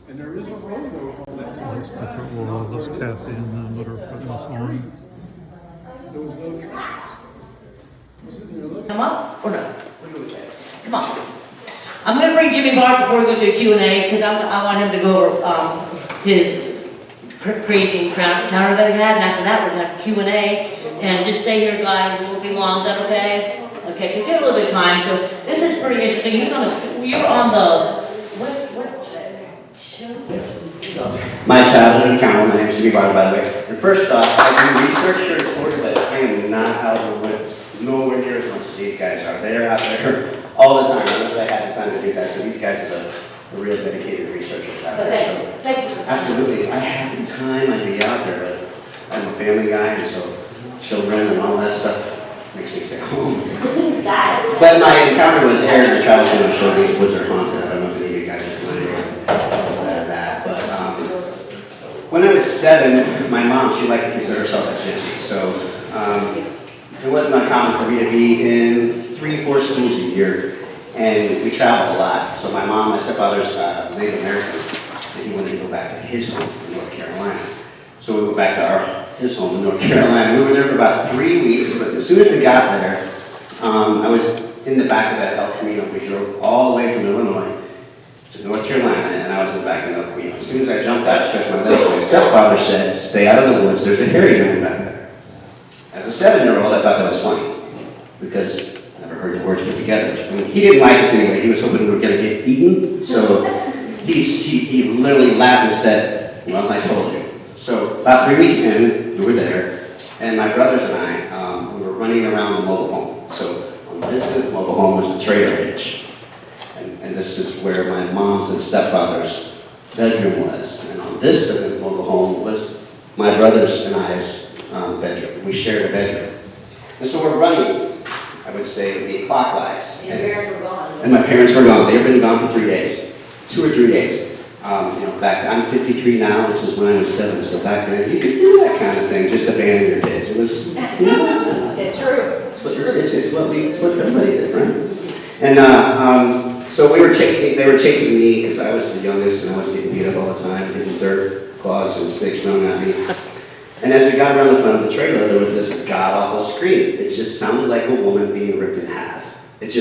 And there is a road on that side. Looks like it was Kathy and them that are putting this on. There was no tracks. Come up or no? Come on. I'm going to bring Jimmie Barr before we go to a Q&A because I want him to go over his crazy encounter that he had, and after that we're going to have Q&A. And just stay here, guys. It won't be long. Is that okay? Okay, because we have a little bit of time. So this is pretty interesting. You were on the what show? My childhood encounter. My name is Jimmie Barr, by the way. And first off, I do research here, sort of, but I am not out in the woods. Nowhere near as much as these guys are. They're out there all the time. I wish I had the time to do that. So these guys are the real dedicated researchers out there. So, Thank you. absolutely. If I had the time, I'd be out there. But I'm a family guy, and so children and all that stuff makes me stay home. But my encounter was aired in the Travel Channel show. These woods are haunted. I don't know if any of you guys are familiar with that. But when I was 7, my mom, she liked to consider herself a gypsy. So it wasn't uncommon for me to be in 3-4 schools a year, and we traveled a lot. So my mom, my stepfather's Native American, and he wanted to go back to his home in North Carolina. So we went back to his home in North Carolina. We were there for about 3 weeks, but as soon as we got there, I was in the back of that El Camino. We drove all the way from Illinois to North Carolina, and I was in the back of the El Camino. As soon as I jumped out, stretched my legs, my stepfather said, "Stay out of the woods, there's a hairy man back there." As a 7-year-old, I thought that was funny, because I never heard the words put together. I mean, he didn't like us anyway. He was hoping we were going to get eaten. So he literally laughed and said, "Well, I told you." So about 3 weeks in, we were there, and my brothers and I, we were running around the mobile home. So on this end of the mobile home was the trailer hitch. And this is where my mom's and stepfather's bedroom was. And on this end of the mobile home was my brothers and I's bedroom. We shared a bedroom. And so we're running, I would say, clockwise. And your parents were gone. And my parents were gone. They've been gone for 3 days. 2 or 3 days. Back then, I'm 53 now. This is when I was 7. So back then, you could do that kind of thing, just abandon your kids. It was, It's true. It's what everybody did, right? And so they were chasing me because I was the youngest and I was getting beat up all the time, getting dirt, clods, and sticks thrown at me. And as we got around the front of the trailer, there was this god-awful scream. It just sounded like a woman being ripped in half. It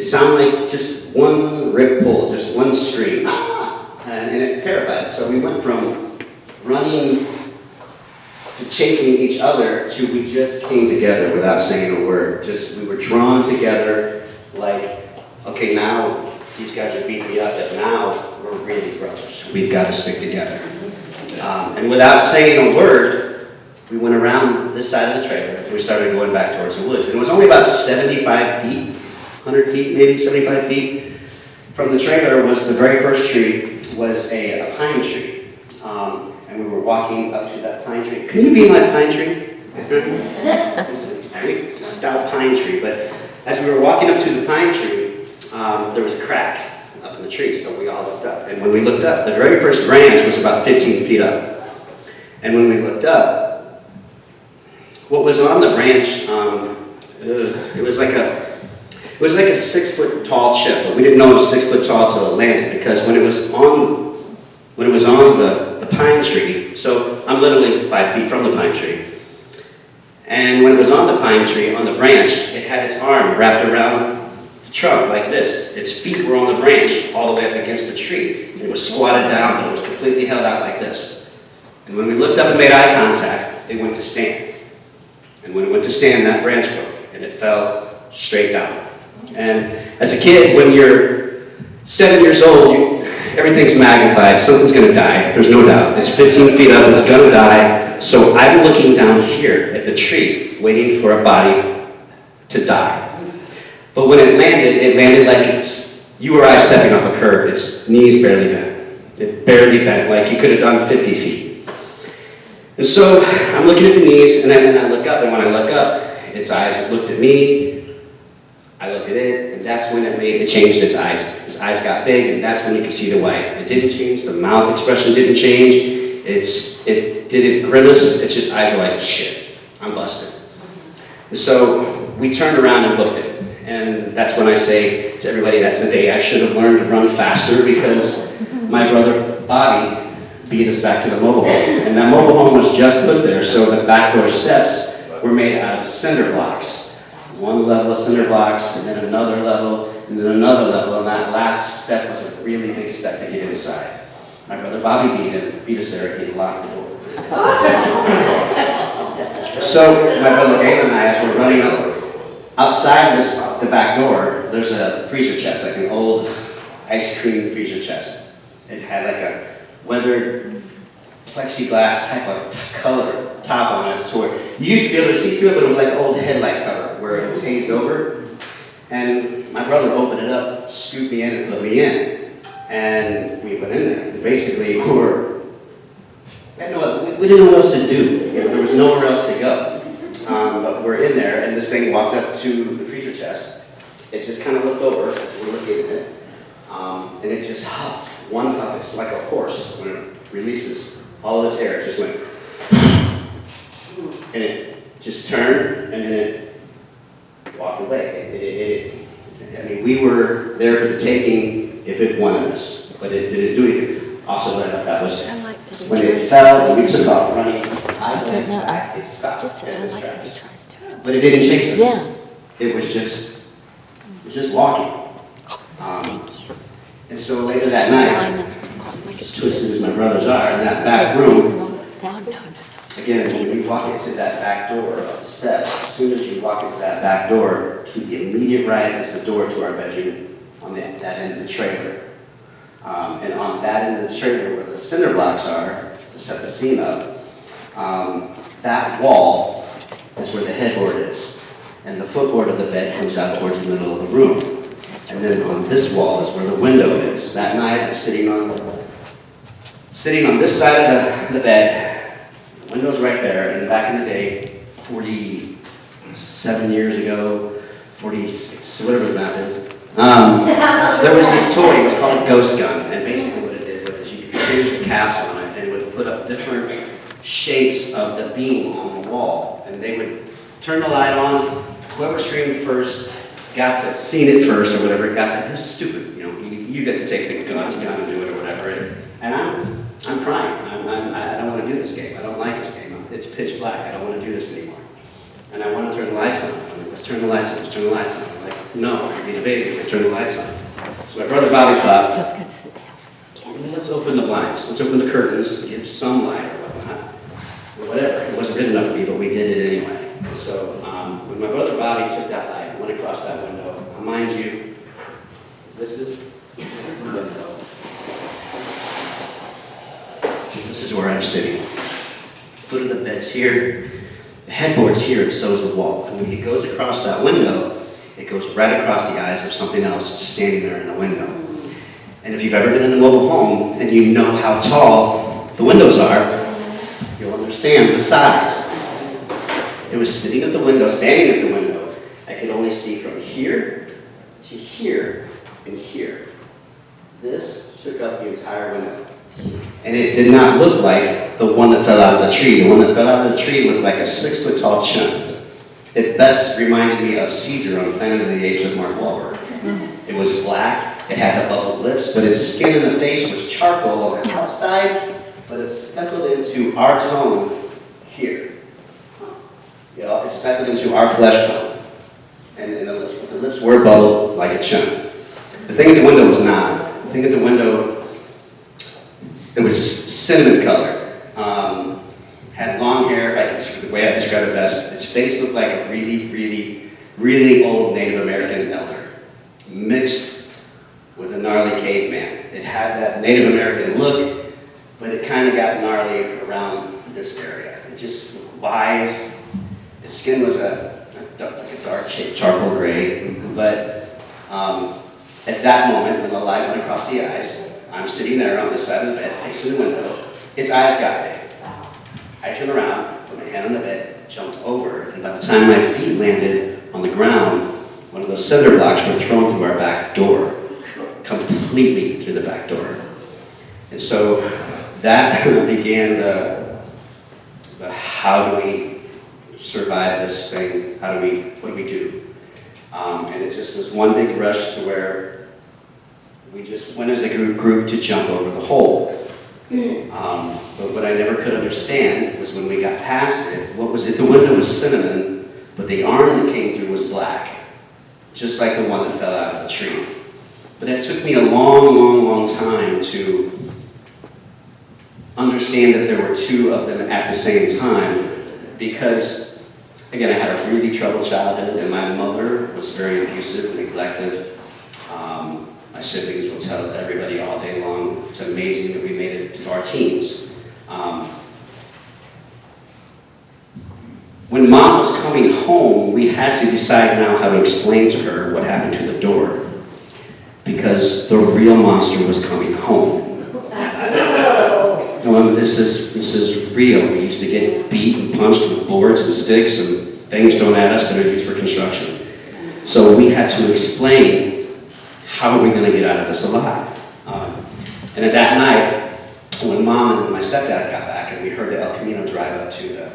sounded like just one rip pull, just one scream. And it's terrifying. So we went from running to chasing each other to we just came together without saying a word. We were drawn together like, okay, now these guys are beating me up, but now we're really brothers. We've got to stick together. And without saying a word, we went around this side of the trailer and we started going back towards the woods. And it was only about 75 feet, 100 feet, maybe 75 feet. From the trailer was the very first tree, was a pine tree. And we were walking up to that pine tree. Can you be my pine tree? It's a stout pine tree. But as we were walking up to the pine tree, there was a crack up in the tree, so we all looked up. And when we looked up, the very first branch was about 15 feet up. And when we looked up, what was on the branch, it was like a 6 foot tall chip, but we didn't know it was 6 foot tall till it landed, because when it was on the pine tree, so I'm literally 5 feet from the pine tree, and when it was on the pine tree, on the branch, it had its arm wrapped around the trunk like this. Its feet were on the branch all the way up against the tree. It was squatted down, but it was completely held out like this. And when we looked up and made eye contact, it went to stand. And when it went to stand, that branch broke, and it fell straight down. And as a kid, when you're 7 years old, everything's magnified. Something's going to die. There's no doubt. It's 15 feet up. It's going to die. So I'm looking down here at the tree, waiting for a body to die. But when it landed like it's you or I stepping off a curb. Its knees barely bent. It barely bent, like you could have done 50 feet. And so I'm looking at the knees, and then I look up, and when I look up, its eyes looked at me. I looked at it, and that's when it changed its eyes. Its eyes got big, and that's when you could see the white. It didn't change. The mouth expression didn't change. It didn't grimace. Its just eyes were like, shit, I'm busted. And so we turned around and booked it. And that's when I say to everybody, that's the day I should have learned to run faster, because my brother Bobby beat us back to the mobile home. And that mobile home was just put there, so the back door steps were made out of cinder blocks. One level of cinder blocks, and then another level, and then another level, and that last step was a really big step to get inside. My brother Bobby beat us there, and he locked the door. So my brother Galen and I, as we're running up outside the back door, there's a freezer chest, like an old ice cream freezer chest. It had like a weathered plexiglass type of color top on it, so you used to be able to see through it, but it was like old headlight cover where it was hazed over. And my brother opened it up, scooped me in, and put me in. And we went in there. And basically, we didn't know what else to do. You know, there was nowhere else to go. But we're in there, and this thing walked up to the freezer chest. It just kind of looked over as we're looking at it, and it just hopped. One hop, it's like a horse when it releases all of its air. It just went, and it just turned, and then it walked away. I mean, we were there for the taking if it wanted us, but it didn't do anything. Also, that was when it fell and we took off running. I went back, it stopped at its tracks. But it didn't chase us. Yeah. It was just walking. And so later that night, just twisted as my brothers are, in that back room, again, when we walk into that back door of the steps, as soon as you walk into that back door, to the immediate right is the door to our bedroom on that end of the trailer. And on that end of the trailer where the cinder blocks are, to set the scene up, that wall is where the headboard is. And the footboard of the bed comes out towards the middle of the room. And then on this wall is where the window is. That night I'm sitting on this side of the bed. The window's right there. And back in the day, 47 years ago, 46, whatever the math is, there was this toy. It was called a ghost gun. And basically what it did was you could change the caps on it, and it would put up different shapes of the beam on the wall. And they would turn the light on. Whoever screamed first got to seen it first or whatever. It was stupid, you know. You get to take the gun and do it or whatever. And I'm crying. I don't want to do this game. I don't like this game. It's pitch black. I don't want to do this anymore. And I want to turn the lights on. I'm like, let's turn the lights on. Let's turn the lights on. I'm like, no, I need a baby. Let's turn the lights on. So my brother Bobby thought, let's open the blinds. Let's open the curtains and give some light or whatnot. Or whatever. It wasn't good enough for me, but we did it anyway. So when my brother Bobby took that light and went across that window, mind you, this is the window. This is where I'm sitting. Foot of the bed's here, the headboard's here, and so is the wall. And when he goes across that window, it goes right across the eyes of something else standing there in the window. And if you've ever been in a mobile home and you know how tall the windows are, you'll understand the size. It was sitting at the window, standing at the window. I could only see from here to here and here. This took up the entire window. And it did not look like the one that fell out of the tree. The one that fell out of the tree looked like a 6-foot-tall chunk. It best reminded me of Caesar on Planet of the Apes with Mark Wahlberg. It was black, it had the bubbled lips, but its skin in the face was charcoal on the outside, but it speckled into our tone here. You know, it speckled into our flesh tone. And the lips were bubbled like a chunk. The thing at the window was not. The thing at the window, it was cinnamon colored. Had long hair, if I can describe the way I describe it best. Its face looked like a really, really, really old Native American elder, mixed with a gnarly caveman. It had that Native American look, but it kind of got gnarly around this area. It just looked wise. Its skin was like a dark charcoal gray, but at that moment, when the light went across the eyes, I'm sitting there on this side of the bed, facing the window. Its eyes got big. I turned around, put my hand on the bed, jumped over, and by the time my feet landed on the ground, one of those cinder blocks were thrown through our back door, completely through the back door. And so that began the how do we survive this thing? What do we do? And it just was one big rush to where We just went as a group to jump over the hole. But what I never could understand was when we got past it, what was it? The window was cinnamon, but the arm that came through was black, just like the one that fell out of the tree. But it took me a long time to understand that there were two of them at the same time, because, again, I had a really troubled childhood, and my mother was very abusive, neglected. My siblings will tell everybody all day long, it's amazing that we made it to our teens. When Mom was coming home, we had to decide now how to explain to her what happened to the door, because the real monster was coming home. This is real. We used to get beat and punched with boards and sticks and things thrown at us that are used for construction. So we had to explain, how are we going to get out of this alive? And at that night, when Mom and my stepdad got back and we heard the El Camino drive up to the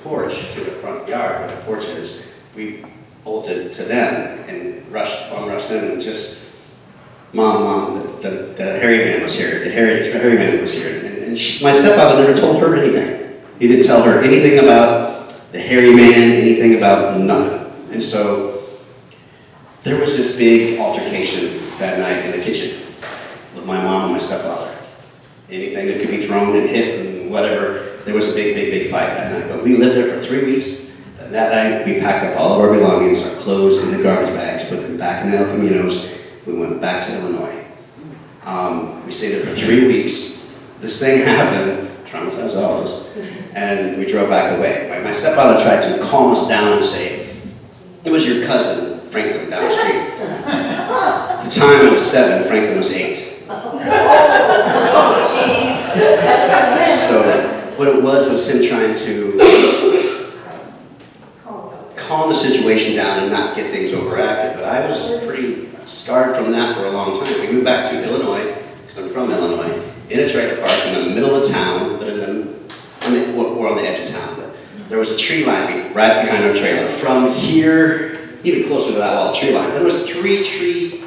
porch, to the front yard where the porch is, we bolted to them and rushed them and just, Mom, the hairy man was here. The hairy man was here. And my stepfather never told her anything. He didn't tell her anything about the hairy man, anything about nothing. And so there was this big altercation that night in the kitchen with my mom and my stepfather. Anything that could be thrown and hit and whatever, there was a big fight that night. But we lived there for 3 weeks. And that night, we packed up all of our belongings, our clothes in the garbage bags, put them back in the El Caminos. We went back to Illinois. We stayed there for 3 weeks. This thing happened, traumatized all of us, and we drove back away. My stepfather tried to calm us down and say, it was your cousin, Franklin, down the street. At the time I was 7, Franklin was 8. So what it was him trying to calm the situation down and not get things overacted. But I was pretty scarred from that for a long time. We moved back to Illinois, because I'm from Illinois, in a trailer park in the middle of town, but we're on the edge of town. But there was a tree line right behind our trailer. From here, even closer to that wall, tree line, there was 3 trees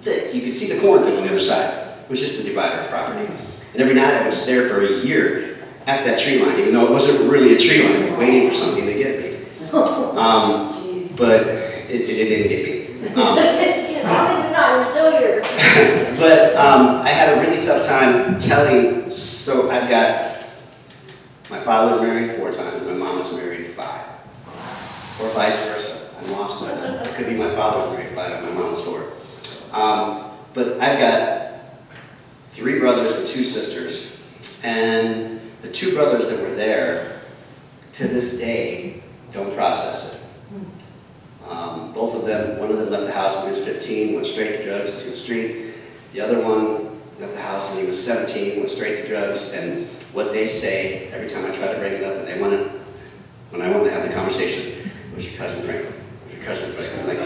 thick. You could see the cornfield on the other side. It was just a divider of property. And every night I would stare for a year at that tree line, even though it wasn't really a tree line, waiting for something to get me. But it didn't get me. Obviously not, we're still here. But I had a really tough time telling, so I've got, my father was married 4 times, my mom was married 5. Or vice versa. I'm lost. It could be my father was married 5 and my mom was 4. But I've got 3 brothers and 2 sisters. And the 2 brothers that were there, to this day, don't process it. Both of them, one of them left the house when he was 15, went straight to drugs to the street. The other one left the house when he was 17, went straight to drugs. And what they say, every time I try to bring it up, and when I want to have the conversation, was your cousin Franklin? Was your cousin Franklin?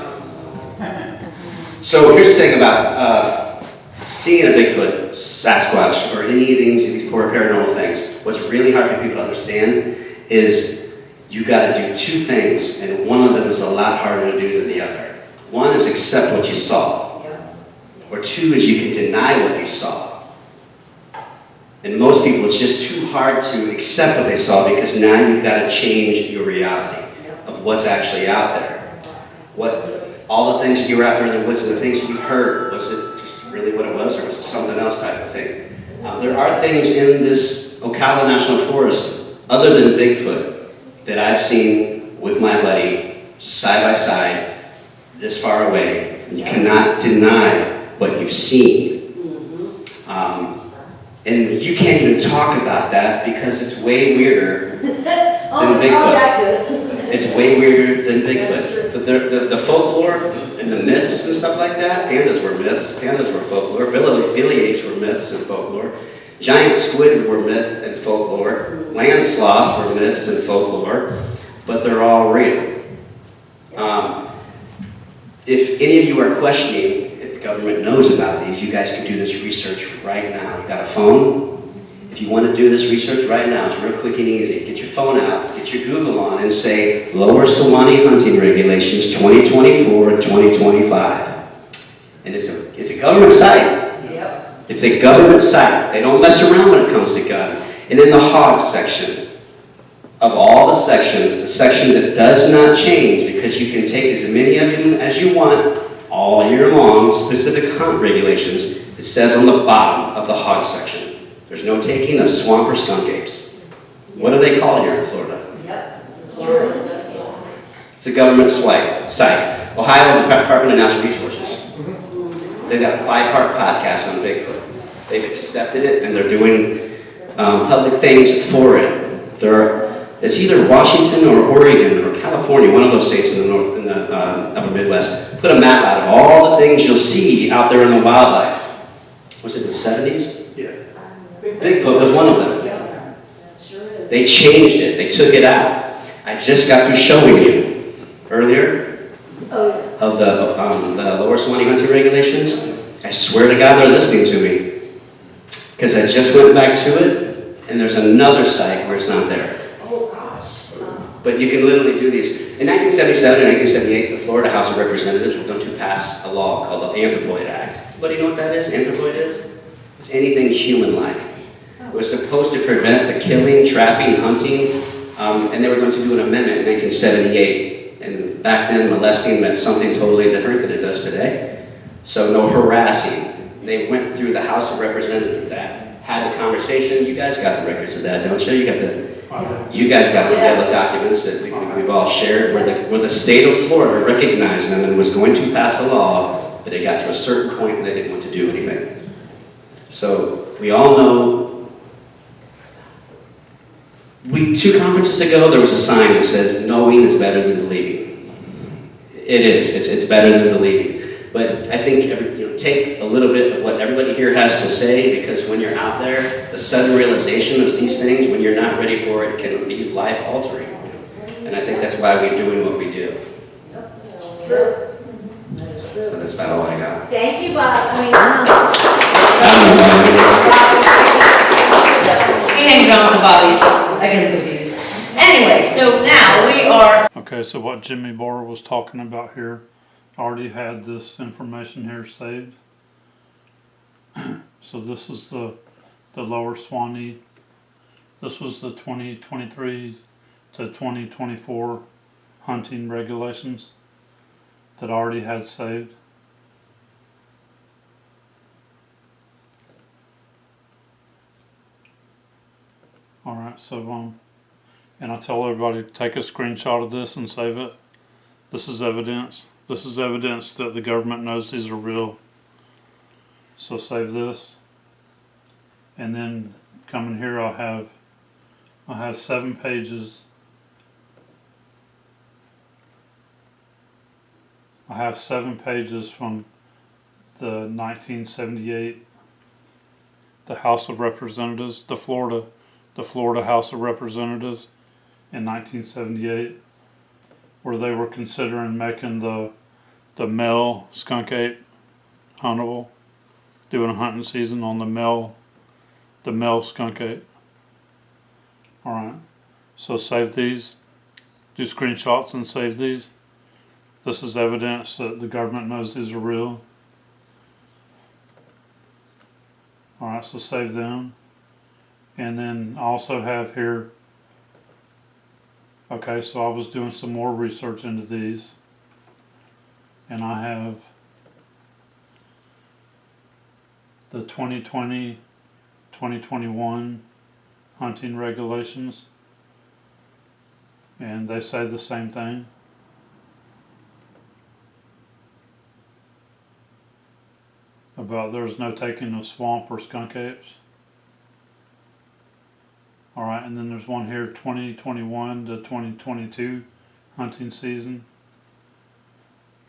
So here's the thing about seeing a Bigfoot, Sasquatch, or any of these core paranormal things. What's really hard for people to understand is you got to do 2 things, and one of them is a lot harder to do than the other. One is accept what you saw, or 2 is you can deny what you saw. And most people, it's just too hard to accept what they saw because now you've got to change your reality of what's actually out there. All the things that you were out there in the woods and the things that you've heard, was it just really what it was, or was it something else type of thing? There are things in this Ocala National Forest, other than Bigfoot, that I've seen with my buddy, side by side, this far away. And you cannot deny what you've seen. And you can't even talk about that because it's way weirder than Bigfoot. It's way weirder than Bigfoot. The folklore and the myths and stuff like that, pandas were myths, pandas were folklore, billy apes were myths and folklore. Giant squid were myths and folklore. Land sloths were myths and folklore, but they're all real. If any of you are questioning if the government knows about these, you guys can do this research right now. You got a phone? If you want to do this research right now, it's real quick and easy. Get your phone out, get your Google on, and say, Lower Sewanee Hunting Regulations 2024 and 2025. And it's a government site. Yep. It's a government site. They don't mess around when it comes to gun. And in the hog section, of all the sections, the section that does not change, because you can take as many of them as you want all year long, specific hunt regulations, it says on the bottom of the hog section, there's no taking of swamp or skunk apes. What do they call it here in Florida? Yep. It's a government site. Ohio Department of Natural Resources. They've got a 5-part podcast on Bigfoot. They've accepted it and they're doing public things for it. It's either Washington or Oregon or California, one of those states in the north, in the upper Midwest, put a map out of all the things you'll see out there in the wildlife. Was it in the 70s? Yeah. Bigfoot was one of them. Yeah. Sure is. They changed it. They took it out. I just got through showing you earlier of the lower Swanee hunting regulations. I swear to God they're listening to me. Because I just went back to it, and there's another site where it's not there. Oh, gosh. But you can literally do these. In 1977 and 1978, the Florida House of Representatives were going to pass a law called the Anthropoid Act. Anybody know what that is? Anthropoid is? It's anything human-like. It was supposed to prevent the killing, trapping, hunting, and they were going to do an amendment in 1978. And back then, molesting meant something totally different than it does today. So no harassing. They went through the House of Representatives that had the conversation. You guys got the records of that, don't you? You guys got the documents that we've all shared, where the state of Florida recognized them and was going to pass a law, but it got to a certain point and they didn't want to do anything. So we all know, 2 conferences ago, there was a sign that says, knowing is better than believing. It is, it's better than believing. But I think, take a little bit of what everybody here has to say, because when you're out there, the sudden realization of these things, when you're not ready for it, can be life-altering. And I think that's why we're doing what we do. True. So that's about all I got. Thank you, Bob. He hangs around with the Bobbies. I get confused. Anyway, so now we are. Okay, so what Jimmie Barr was talking about here, I already had this information here saved. So this is the lower Swanee. This was the 2023 to 2024 hunting regulations that I already had saved. Alright, so and I tell everybody to take a screenshot of this and save it. This is evidence. This is evidence that the government knows these are real. So save this. And then coming here I have 7 pages. I have 7 pages from the 1978 the House of Representatives, the Florida House of Representatives in 1978, where they were considering making the male skunk ape huntable, doing a hunting season on the male skunk ape. Alright, so save these, do screenshots and save these. This is evidence that the government knows these are real. Alright, so save them. And then I also have here, okay, so I was doing some more research into these. And I have the 2020, 2021 hunting regulations. And they say the same thing. About there's no taking of swamp or skunk apes. Alright, and then there's one here, 2021 to 2022 hunting season.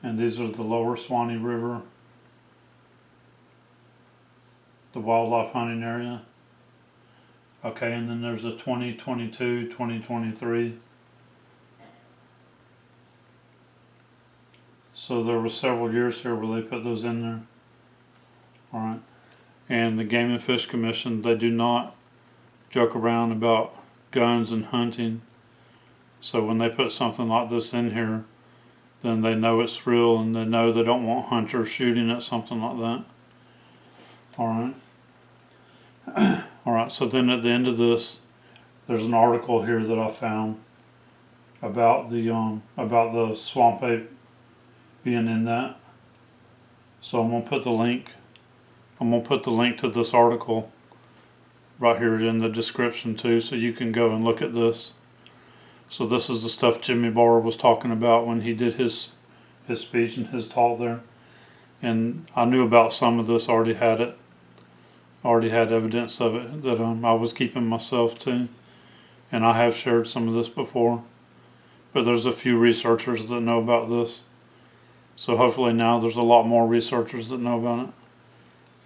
And these are the lower Swanee River, the wildlife hunting area. Okay, and then there's a 2022, 2023. So there were several years here where they put those in there. Alright, and the Game and Fish Commission, they do not joke around about guns and hunting. So when they put something like this in here, then they know it's real and they know they don't want hunters shooting at something like that. Alright. Alright, so then at the end of this, there's an article here that I found about the swamp ape being in that. So I'm gonna put the link to this article right here in the description too, so you can go and look at this. So this is the stuff Jimmie Barr was talking about when he did his speech and his talk there. And I knew about some of this, already had evidence of it that I was keeping myself to. And I have shared some of this before. But there's a few researchers that know about this. So hopefully now there's a lot more researchers that know about it.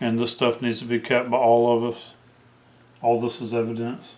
And this stuff needs to be kept by all of us. All this is evidence.